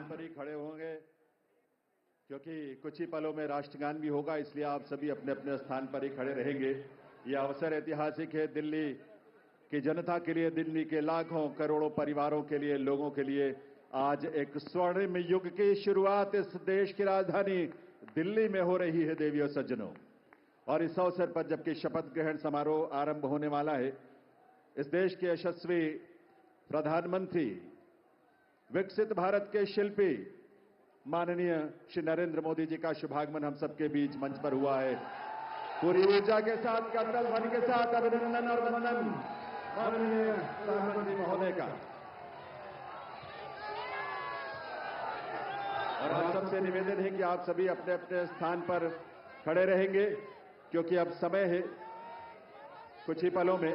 पर ही खड़े होंगे क्योंकि कुछ ही पलों में राष्ट्रगान भी होगा, इसलिए आप सभी अपने अपने स्थान पर ही खड़े रहेंगे। यह अवसर ऐतिहासिक है दिल्ली की जनता के लिए, दिल्ली के लाखों करोड़ों परिवारों के लिए, लोगों के लिए। आज एक स्वर्णिम युग की शुरुआत इस देश की राजधानी दिल्ली में हो रही है देवियों सज्जनों। और इस अवसर पर जबकि शपथ ग्रहण समारोह आरंभ होने वाला है, इस देश के यशस्वी प्रधानमंत्री, विकसित भारत के शिल्पी माननीय श्री नरेंद्र मोदी जी का शुभागमन हम सबके बीच मंच पर हुआ है। पूरी ऊर्जा के साथ, करतल ध्वनि के साथ अभिनंदन और वंदन माननीय प्रधानमंत्री महोदय का। और आप सबसे निवेदन है कि आप सभी अपने अपने स्थान पर खड़े रहेंगे क्योंकि अब समय है कुछ ही पलों में।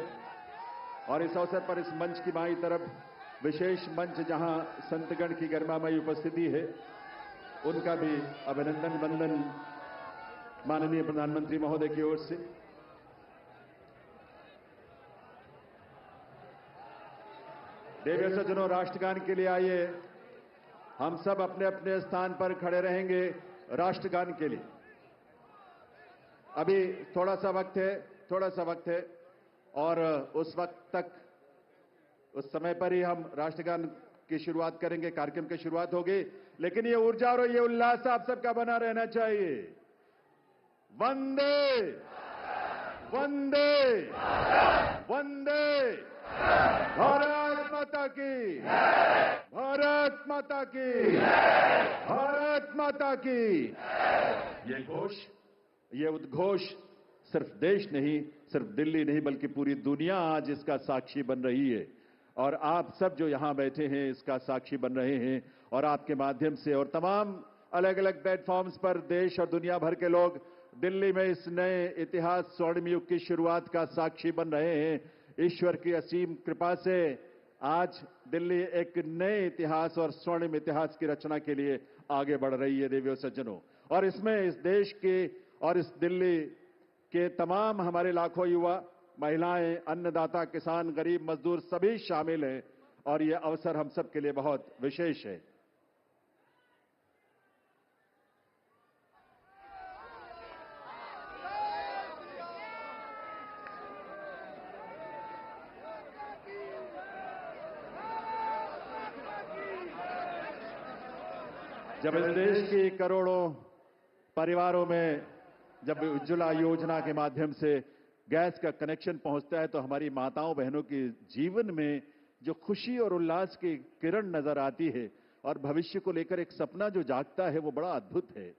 और इस अवसर पर इस मंच की बाईं तरफ विशेष मंच जहां संतगण की गरिमामयी उपस्थिति है, उनका भी अभिनंदन वंदन माननीय प्रधानमंत्री महोदय की ओर से। देवियों सज्जनों, राष्ट्रगान के लिए आइए, हम सब अपने अपने स्थान पर खड़े रहेंगे राष्ट्रगान के लिए। अभी थोड़ा सा वक्त है और उस वक्त तक, उस समय पर ही हम राष्ट्रगान की शुरुआत करेंगे, कार्यक्रम की शुरुआत होगी। लेकिन ये ऊर्जा और ये उल्लास आप सबका बना रहना चाहिए। वंदे वंदे वंदे, भारत माता की, भारत माता की, भारत माता की। ये उद्घोष सिर्फ देश नहीं, सिर्फ दिल्ली नहीं, बल्कि पूरी दुनिया आज इसका साक्षी बन रही है। और आप सब जो यहां बैठे हैं इसका साक्षी बन रहे हैं। और आपके माध्यम से और तमाम अलग अलग प्लेटफॉर्म्स पर देश और दुनिया भर के लोग दिल्ली में इस नए इतिहास, स्वर्णिम युग की शुरुआत का साक्षी बन रहे हैं। ईश्वर की असीम कृपा से आज दिल्ली एक नए इतिहास और स्वर्णिम इतिहास की रचना के लिए आगे बढ़ रही है देवियों सज्जनों। और इसमें इस देश के और इस दिल्ली के तमाम हमारे लाखों युवा, महिलाएं, अन्नदाता, किसान, गरीब, मजदूर सभी शामिल हैं। और यह अवसर हम सब के लिए बहुत विशेष है। जब इस देश की करोड़ों परिवारों में जब उज्ज्वला योजना के माध्यम से गैस का कनेक्शन पहुंचता है, तो हमारी माताओं बहनों के जीवन में जो खुशी और उल्लास की किरण नजर आती है और भविष्य को लेकर एक सपना जो जागता है, वो बड़ा अद्भुत है।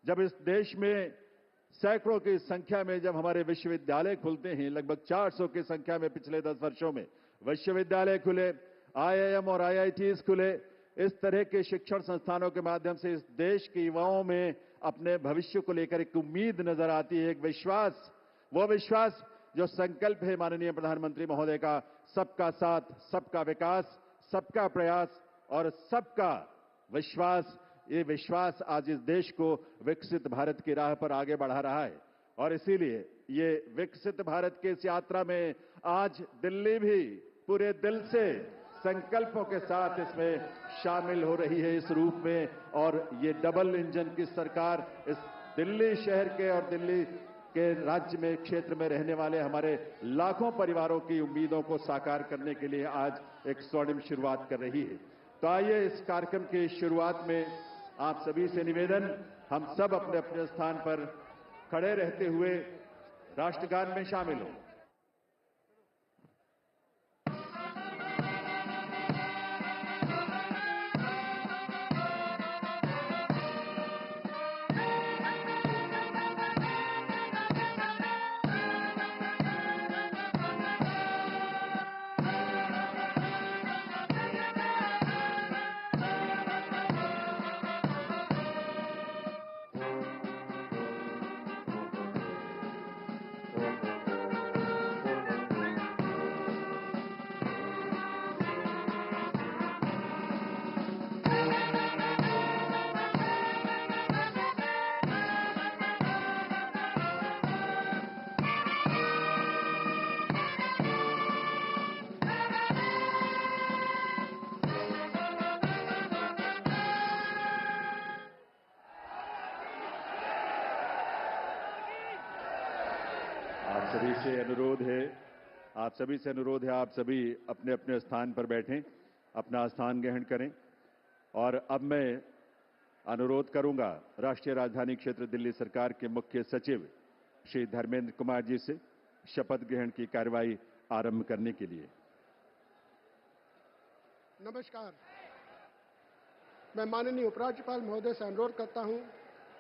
जब इस देश में सैकड़ों की संख्या में जब हमारे विश्वविद्यालय खुलते हैं, लगभग 400 की संख्या में पिछले 10 वर्षों में विश्वविद्यालय खुले, IIM और IITs खुले, इस तरह के शिक्षण संस्थानों के माध्यम से इस देश के युवाओं में अपने भविष्य को लेकर एक उम्मीद नजर आती है, एक विश्वास। वो विश्वास जो संकल्प है माननीय प्रधानमंत्री महोदय का, सबका साथ, सबका विकास, सबका प्रयास और सबका विश्वास। ये विश्वास आज इस देश को विकसित भारत की राह पर आगे बढ़ा रहा है। और इसीलिए ये विकसित भारत की इस यात्रा में आज दिल्ली भी पूरे दिल से संकल्पों के साथ इसमें शामिल हो रही है इस रूप में। और ये डबल इंजन की सरकार इस दिल्ली शहर के और दिल्ली के राज्य में, क्षेत्र में रहने वाले हमारे लाखों परिवारों की उम्मीदों को साकार करने के लिए आज एक स्वर्णिम शुरुआत कर रही है। तो आइए इस कार्यक्रम की शुरुआत में आप सभी से निवेदन, हम सब अपने अपने स्थान पर खड़े रहते हुए राष्ट्रगान में शामिल हों। आप सभी से अनुरोध है आप सभी अपने अपने स्थान पर बैठें, अपना स्थान ग्रहण करें। और अब मैं अनुरोध करूंगा राष्ट्रीय राजधानी क्षेत्र दिल्ली सरकार के मुख्य सचिव श्री धर्मेंद्र कुमार जी से शपथ ग्रहण की कार्यवाही आरंभ करने के लिए। नमस्कार। मैं माननीय उपराज्यपाल महोदय से अनुरोध करता हूं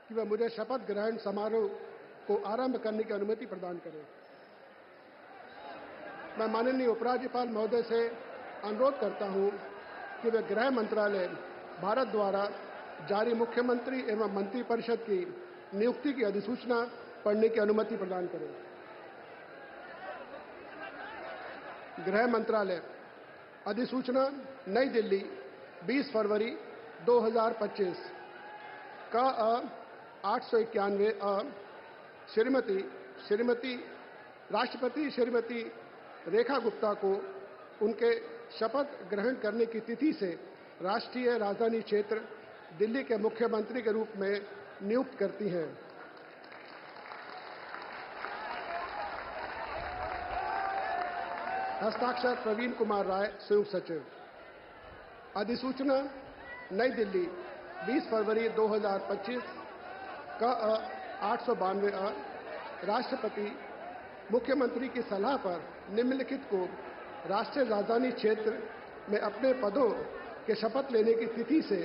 कि वह मुझे शपथ ग्रहण समारोह को आरंभ करने की अनुमति प्रदान करें। मैं माननीय उपराज्यपाल महोदय से अनुरोध करता हूं कि वे गृह मंत्रालय भारत द्वारा जारी मुख्यमंत्री एवं मंत्रिपरिषद की नियुक्ति की अधिसूचना पढ़ने की अनुमति प्रदान करें। गृह मंत्रालय अधिसूचना नई दिल्ली 20 फरवरी 2025 का 891 श्रीमती राष्ट्रपति श्रीमती रेखा गुप्ता को उनके शपथ ग्रहण करने की तिथि से राष्ट्रीय राजधानी क्षेत्र दिल्ली के मुख्यमंत्री के रूप में नियुक्त करती हैं। हस्ताक्षर प्रवीण कुमार राय, संयुक्त सचिव। अधिसूचना नई दिल्ली 20 फरवरी 2025 का 892 राष्ट्रपति मुख्यमंत्री की सलाह पर निम्नलिखित को राष्ट्रीय राजधानी क्षेत्र में अपने पदों के शपथ लेने की तिथि से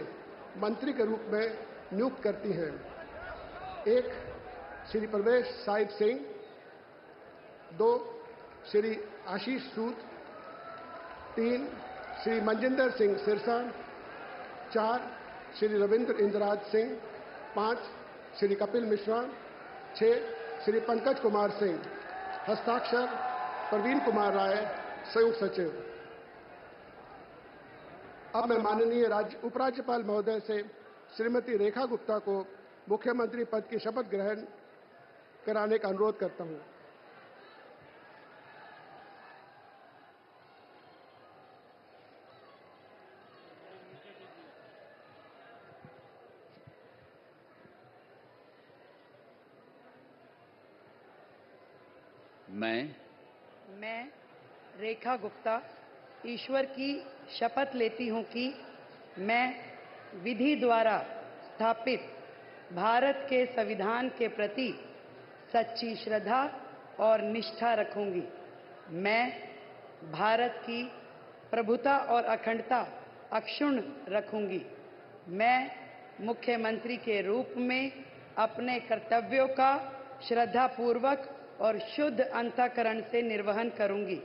मंत्री के रूप में नियुक्त करती हैं। 1 श्री प्रवेश साहिब सिंह, 2 श्री आशीष सूद, 3 श्री मनजिंदर सिंह सिरसा, 4 श्री रविंद्र इंद्रराज सिंह, 5 श्री कपिल मिश्रा, 6 श्री पंकज कुमार सिंह। हस्ताक्षर प्रवीण कुमार राय, संयुक्त सचिव। अब मैं माननीय उपराज्यपाल महोदय से श्रीमती रेखा गुप्ता को मुख्यमंत्री पद की शपथ ग्रहण कराने का अनुरोध करता हूं। मैं रेखा गुप्ता ईश्वर की शपथ लेती हूं कि मैं विधि द्वारा स्थापित भारत के संविधान के प्रति सच्ची श्रद्धा और निष्ठा रखूंगी। मैं भारत की प्रभुता और अखंडता अक्षुण्ण रखूंगी। मैं मुख्यमंत्री के रूप में अपने कर्तव्यों का श्रद्धापूर्वक और शुद्ध अंतःकरण से निर्वहन करूंगी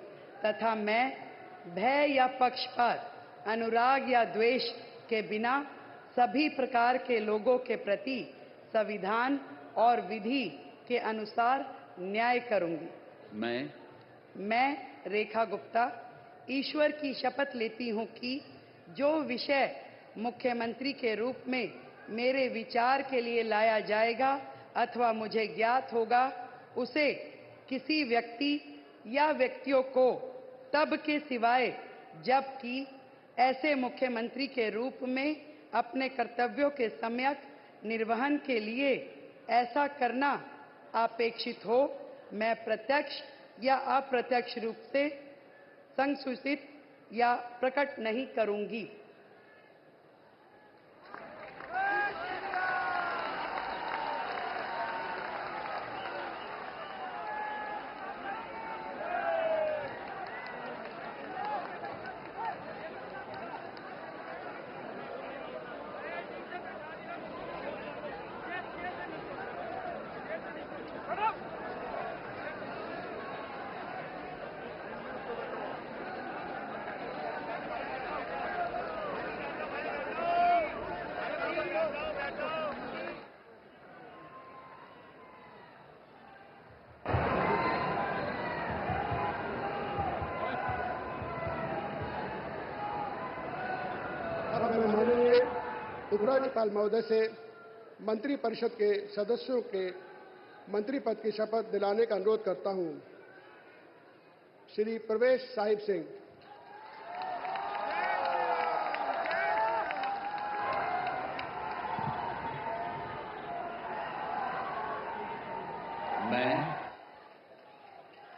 तथा मैं भय या पक्षपात, अनुराग या द्वेष के बिना सभी प्रकार के लोगों के प्रति संविधान और विधि के अनुसार न्याय करूंगी। मैं रेखा गुप्ता ईश्वर की शपथ लेती हूं कि जो विषय मुख्यमंत्री के रूप में मेरे विचार के लिए लाया जाएगा अथवा मुझे ज्ञात होगा, उसे किसी व्यक्ति या व्यक्तियों को तब के सिवाय जबकि ऐसे मुख्यमंत्री के रूप में अपने कर्तव्यों के सम्यक निर्वहन के लिए ऐसा करना अपेक्षित हो, मैं प्रत्यक्ष या अप्रत्यक्ष रूप से संसूचित या प्रकट नहीं करूंगी। माननीय उपराज्यपाल महोदय से मंत्रिपरिषद के सदस्यों के मंत्री पद की शपथ दिलाने का अनुरोध करता हूं। श्री प्रवेश साहिब सिंह,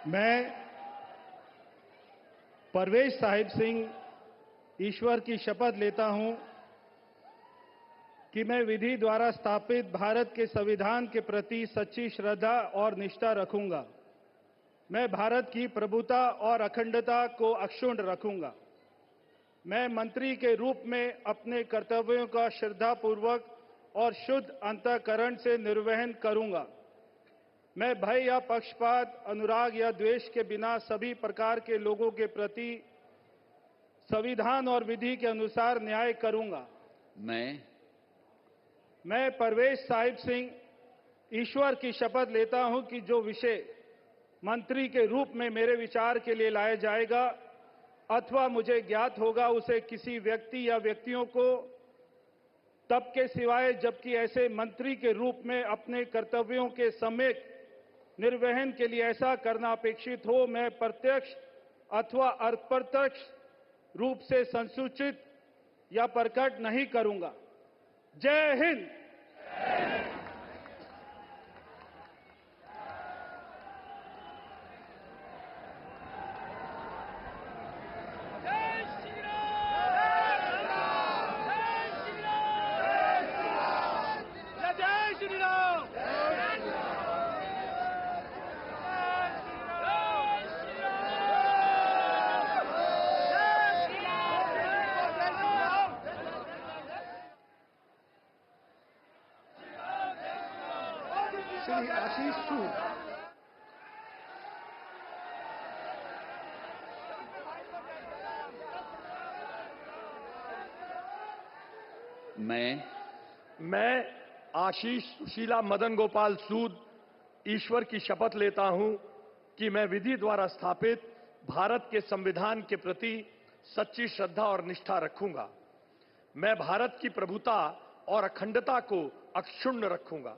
मैं परवेज साहिब सिंह ईश्वर की शपथ लेता हूं कि मैं विधि द्वारा स्थापित भारत के संविधान के प्रति सच्ची श्रद्धा और निष्ठा रखूंगा। मैं भारत की प्रभुता और अखंडता को अक्षुण्ण रखूंगा। मैं मंत्री के रूप में अपने कर्तव्यों का श्रद्धापूर्वक और शुद्ध अंतःकरण से निर्वहन करूंगा। मैं भय या पक्षपात, अनुराग या द्वेष के बिना सभी प्रकार के लोगों के प्रति संविधान और विधि के अनुसार न्याय करूंगा। मैं परवेज साहिब सिंह ईश्वर की शपथ लेता हूं कि जो विषय मंत्री के रूप में मेरे विचार के लिए लाया जाएगा अथवा मुझे ज्ञात होगा, उसे किसी व्यक्ति या व्यक्तियों को तब के सिवाय जबकि ऐसे मंत्री के रूप में अपने कर्तव्यों के सम्यक निर्वहन के लिए ऐसा करना अपेक्षित हो, मैं प्रत्यक्ष अथवा अप्रत्यक्ष रूप से संसूचित या प्रकट नहीं करूंगा। जय हिंद। श्री आशीष सूद। मैं आशीष सुशीला मदन गोपाल सूद ईश्वर की शपथ लेता हूं कि मैं विधि द्वारा स्थापित भारत के संविधान के प्रति सच्ची श्रद्धा और निष्ठा रखूंगा। मैं भारत की प्रभुता और अखंडता को अक्षुण्ण रखूंगा।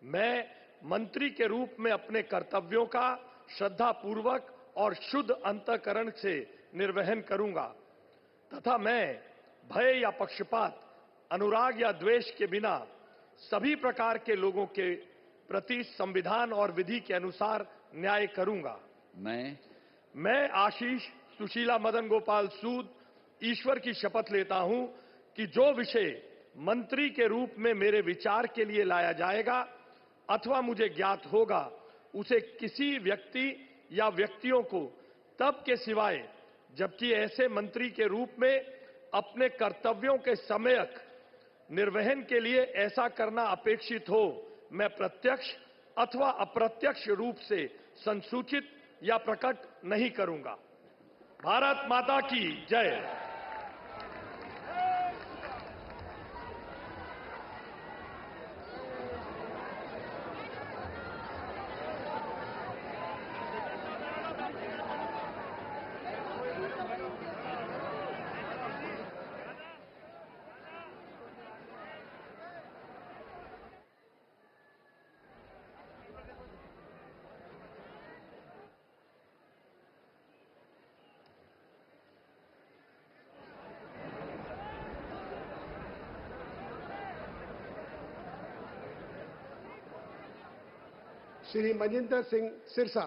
मैं मंत्री के रूप में अपने कर्तव्यों का श्रद्धापूर्वक और शुद्ध अंतःकरण से निर्वहन करूंगा तथा मैं भय या पक्षपात, अनुराग या द्वेष के बिना सभी प्रकार के लोगों के प्रति संविधान और विधि के अनुसार न्याय करूंगा। मैं आशीष सुशीला मदन गोपाल सूद ईश्वर की शपथ लेता हूं कि जो विषय मंत्री के रूप में मेरे विचार के लिए लाया जाएगा अथवा मुझे ज्ञात होगा, उसे किसी व्यक्ति या व्यक्तियों को तब के सिवाय जबकि ऐसे मंत्री के रूप में अपने कर्तव्यों के सम्यक निर्वहन के लिए ऐसा करना अपेक्षित हो, मैं प्रत्यक्ष अथवा अप्रत्यक्ष रूप से संसूचित या प्रकट नहीं करूंगा। भारत माता की जय। श्री मजिंदर सिंह सिरसा।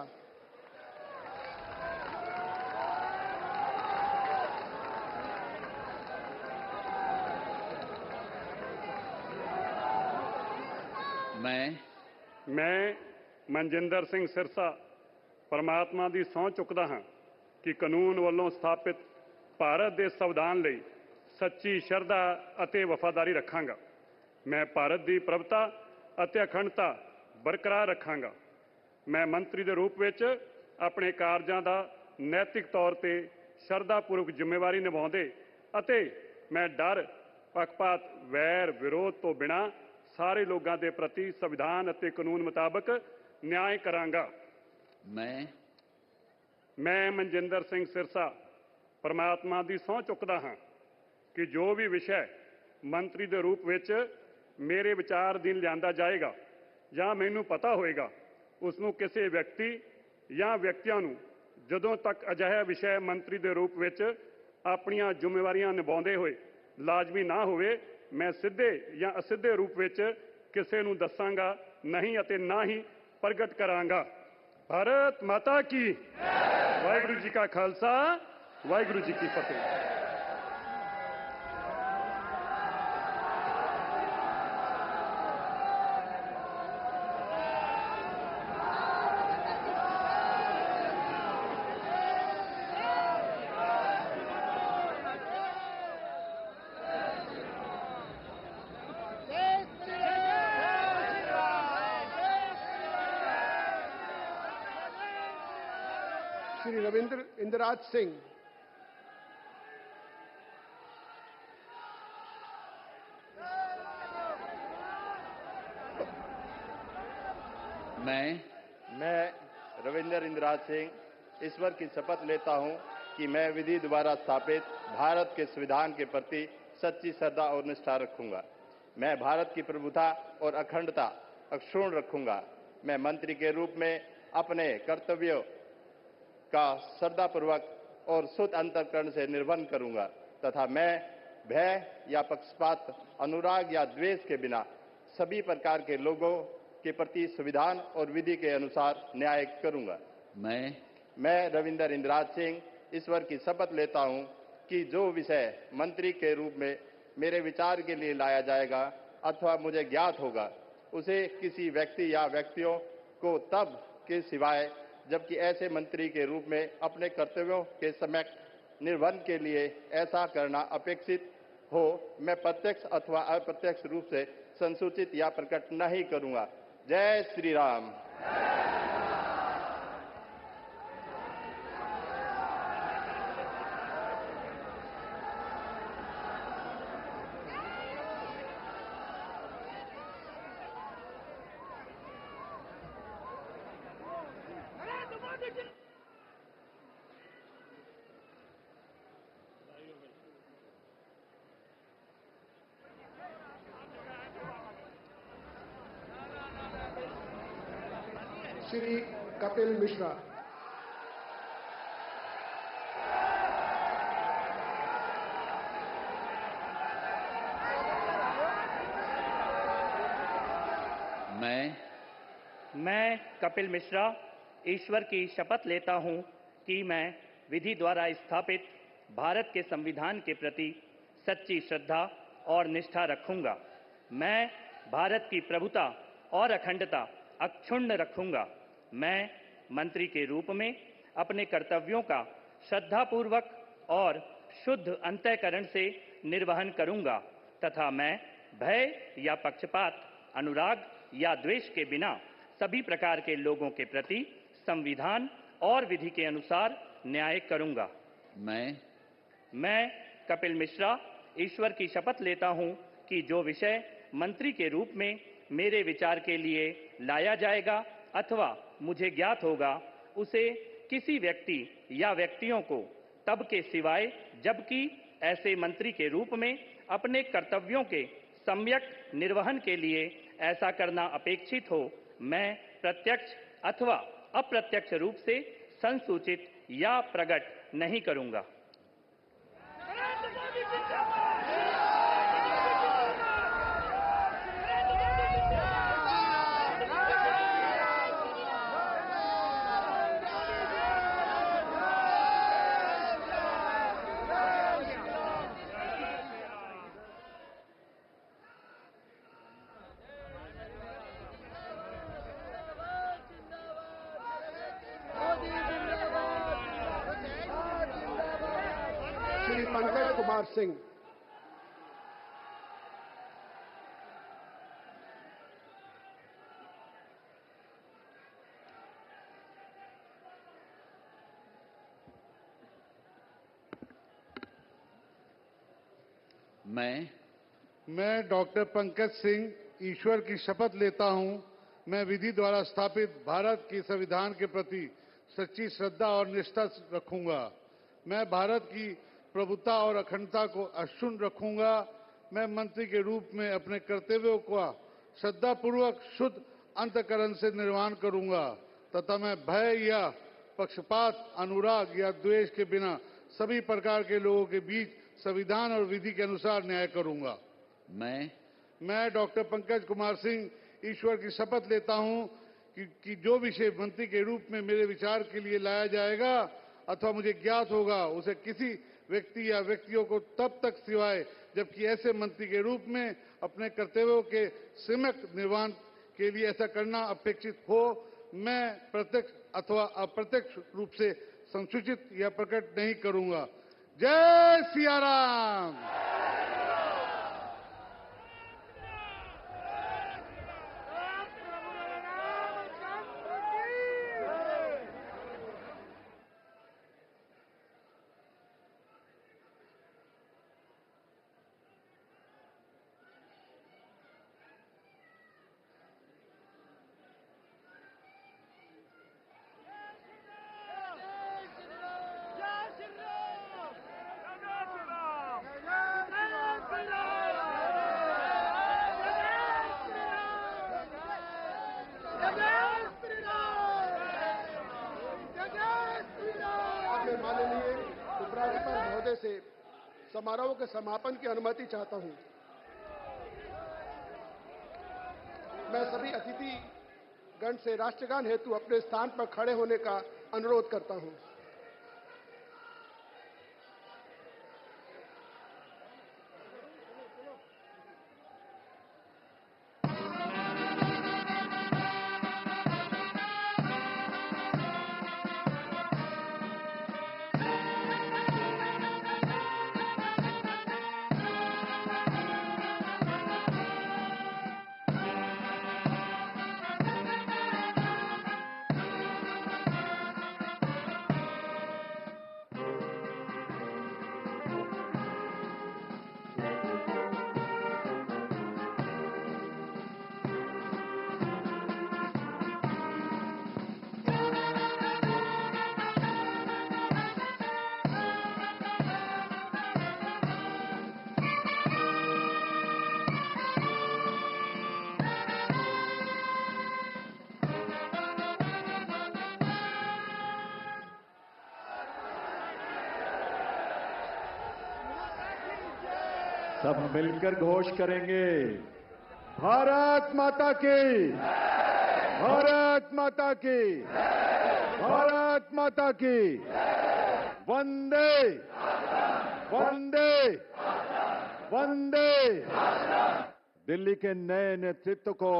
मैं मनजिंदर सिंह सिरसा परमात्मा ਦੀ ਸਹੁੰ ਚੁੱਕਦਾ ਹਾਂ ਕਿ ਕਾਨੂੰਨ ਵੱਲੋਂ ਸਥਾਪਿਤ ਭਾਰਤ ਦੇ ਸੰਵਿਧਾਨ ਲਈ ਸੱਚੀ ਸ਼ਰਧਾ ਅਤੇ ਵਫਾਦਾਰੀ ਰੱਖਾਂਗਾ। ਮੈਂ ਭਾਰਤ ਦੀ ਪ੍ਰਭੁਤਾ ਅਤੇ ਅਖੰਡਤਾ ਬਰਕਰਾਰ ਰੱਖਾਂਗਾ। ਮੈਂ ਮੰਤਰੀ ਦੇ ਰੂਪ ਵਿੱਚ ਆਪਣੇ ਕਾਰਜਾਂ ਦਾ ਨੈਤਿਕ ਤੌਰ ਤੇ ਸ਼ਰਧਾਪੂਰਵਕ ਜ਼ਿੰਮੇਵਾਰੀ ਨਿਭਾਉਂਦੇ ਅਤੇ ਮੈਂ ਡਰ, ਪੱਖਪਾਤ, ਵੈਰ, ਵਿਰੋਧ ਤੋਂ ਬਿਨਾਂ ਸਾਰੇ ਲੋਕਾਂ ਦੇ ਪ੍ਰਤੀ ਸੰਵਿਧਾਨ ਅਤੇ ਕਾਨੂੰਨ ਮੁਤਾਬਕ ਨਿਆਂ ਕਰਾਂਗਾ। ਮੈਂ ਮਨਜਿੰਦਰ ਸਿੰਘ ਸਿਰਸਾ ਪਰਮਾਤਮਾ ਦੀ ਸਹੁੰ ਚੁੱਕਦਾ ਹਾਂ ਕਿ ਜੋ ਵੀ ਵਿਸ਼ਾ ਮੰਤਰੀ ਦੇ ਰੂਪ ਵਿੱਚ ਮੇਰੇ ਵਿਚਾਰ ਅਧੀਨ ਲਿਆਂਦਾ ਜਾਏਗਾ ਜਾਂ ਮੈਨੂੰ ਪਤਾ ਹੋਏਗਾ, ਉਸ ਨੂੰ ਕਿਸੇ ਵਿਅਕਤੀ ਜਾਂ ਵਿਅਕਤੀਆਂ ਨੂੰ ਜਦੋਂ ਤੱਕ ਅਜਿਹਾ ਵਿਸ਼ਾ ਮੰਤਰੀ ਦੇ ਰੂਪ ਵਿੱਚ ਆਪਣੀਆਂ ਜ਼ਿੰਮੇਵਾਰੀਆਂ ਨਿਭਾਉਂਦੇ ਹੋਏ ਲਾਜ਼ਮੀ ਨਾ ਹੋਵੇ, ਮੈਂ ਸਿੱਧੇ ਜਾਂ ਅਸਿੱਧੇ ਰੂਪ ਵਿੱਚ ਕਿਸੇ ਨੂੰ ਦੱਸਾਂਗਾ ਨਹੀਂ ਅਤੇ ਨਾ ਹੀ ਪ੍ਰਗਟ ਕਰਾਂਗਾ। भारत माता की वाहिगुरु जी का खालसा वाहिगुरु जी की फतेह। श्री रविंद्र इंद्राज सिंह। मैं रविंद्र इंद्राज सिंह ईश्वर की शपथ लेता हूं कि मैं विधि द्वारा स्थापित भारत के संविधान के प्रति सच्ची श्रद्धा और निष्ठा रखूंगा। मैं भारत की प्रभुता और अखंडता अक्षुण्ण रखूंगा। मैं मंत्री के रूप में अपने कर्तव्यों का श्रद्धापूर्वक और शुद्ध अंतःकरण से निर्वहन करूंगा तथा मैं भय या पक्षपात, अनुराग या द्वेष के बिना सभी प्रकार के लोगों के प्रति संविधान और विधि के अनुसार न्याय करूंगा। मैं रविंद्र इंद्राज सिंह ईश्वर की शपथ लेता हूं कि जो विषय मंत्री के रूप में मेरे विचार के लिए लाया जाएगा अथवा मुझे ज्ञात होगा, उसे किसी व्यक्ति या व्यक्तियों को तब के सिवाय जबकि ऐसे मंत्री के रूप में अपने कर्तव्यों के सम्यक निर्वहन के लिए ऐसा करना अपेक्षित हो, मैं प्रत्यक्ष अथवा अप्रत्यक्ष रूप से संसूचित या प्रकट नहीं करूंगा। जय श्री राम। श्री कपिल मिश्रा। मैं कपिल मिश्रा ईश्वर की शपथ लेता हूं कि मैं विधि द्वारा स्थापित भारत के संविधान के प्रति सच्ची श्रद्धा और निष्ठा रखूंगा। मैं भारत की प्रभुता और अखंडता अक्षुण्ण रखूंगा। मैं मंत्री के रूप में अपने कर्तव्यों का श्रद्धापूर्वक और शुद्ध अंतःकरण से निर्वहन करूंगा तथा मैं भय या पक्षपात, अनुराग या द्वेष के बिना सभी प्रकार के लोगों के प्रति संविधान और विधि के अनुसार न्याय करूंगा। मैं कपिल मिश्रा ईश्वर की शपथ लेता हूं कि जो विषय मंत्री के रूप में मेरे विचार के लिए लाया जाएगा अथवा मुझे ज्ञात होगा, उसे किसी व्यक्ति या व्यक्तियों को तब के सिवाय जबकि ऐसे मंत्री के रूप में अपने कर्तव्यों के सम्यक निर्वहन के लिए ऐसा करना अपेक्षित हो, मैं प्रत्यक्ष अथवा अप्रत्यक्ष रूप से संसूचित या प्रकट नहीं करूंगा। श्री पंकज कुमार सिंह। मैं डॉक्टर पंकज सिंह ईश्वर की शपथ लेता हूं, मैं विधि द्वारा स्थापित भारत के संविधान के प्रति सच्ची श्रद्धा और निष्ठा रखूंगा। मैं भारत की प्रभुता और अखंडता को अक्षुण्ण रखूंगा। मैं मंत्री के रूप में अपने कर्तव्यों का श्रद्धापूर्वक शुद्ध अंतःकरण से निर्वहन करूंगा तथा मैं भय या पक्षपात, अनुराग या द्वेष के बिना सभी प्रकार के लोगों के बीच संविधान और विधि के अनुसार न्याय करूंगा। मैं डॉक्टर पंकज कुमार सिंह ईश्वर की शपथ लेता हूं कि जो विषय मंत्री के रूप में मेरे विचार के लिए लाया जाएगा अथवा मुझे ज्ञात होगा, उसे किसी व्यक्ति या व्यक्तियों को तब तक सिवाय जबकि ऐसे मंत्री के रूप में अपने कर्तव्यों के सम्यक निर्वहन के लिए ऐसा करना अपेक्षित हो, मैं प्रत्यक्ष अथवा अप्रत्यक्ष रूप से संसूचित या प्रकट नहीं करूंगा। जय सिया राम। माननीय उपराज्यपाल महोदय से समारोह के समापन की अनुमति चाहता हूं। मैं सभी अतिथि गण से राष्ट्रगान हेतु अपने स्थान पर खड़े होने का अनुरोध करता हूं। सब मिलकर घोष करेंगे, भारत माता की, भारत माता की, भारत माता की, वंदे वंदे वंदे। दिल्ली के नए नेतृत्व को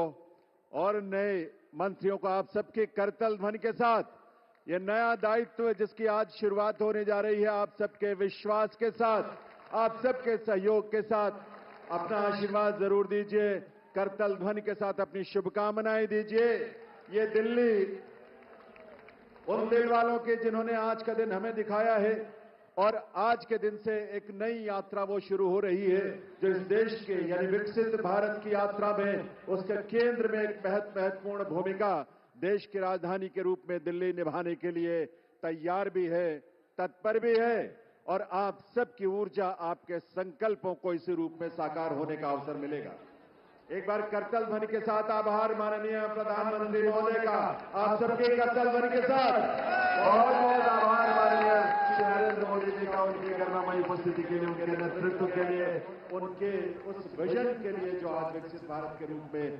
और नए मंत्रियों को आप सबके करतल ध्वनि के साथ ये नया दायित्व जिसकी आज शुरुआत होने जा रही है, आप सबके विश्वास के साथ, आप सबके सहयोग के साथ अपना आशीर्वाद जरूर दीजिए, करतल ध्वनि के साथ अपनी शुभकामनाएं दीजिए। ये दिल्ली उन दिल वालों के जिन्होंने आज का दिन हमें दिखाया है और आज के दिन से एक नई यात्रा वो शुरू हो रही है जो इस देश के यानी विकसित भारत की यात्रा में उसके केंद्र में एक महत्वपूर्ण भूमिका देश की राजधानी के रूप में दिल्ली निभाने के लिए तैयार भी है, तत्पर भी है और आप सबकी ऊर्जा, आपके संकल्पों को इसी रूप में साकार होने का अवसर मिलेगा। एक बार करतल ध्वनि के साथ आभार माननीय प्रधानमंत्री महोदय का, आप सबके करतल ध्वनि के साथ बहुत बहुत आभार माननीय श्री नरेंद्र मोदी जी का, उनकी गरिमामयी उपस्थिति के लिए, उनके नेतृत्व के लिए, उनके उस विजन के लिए जो आज विकसित भारत के रूप में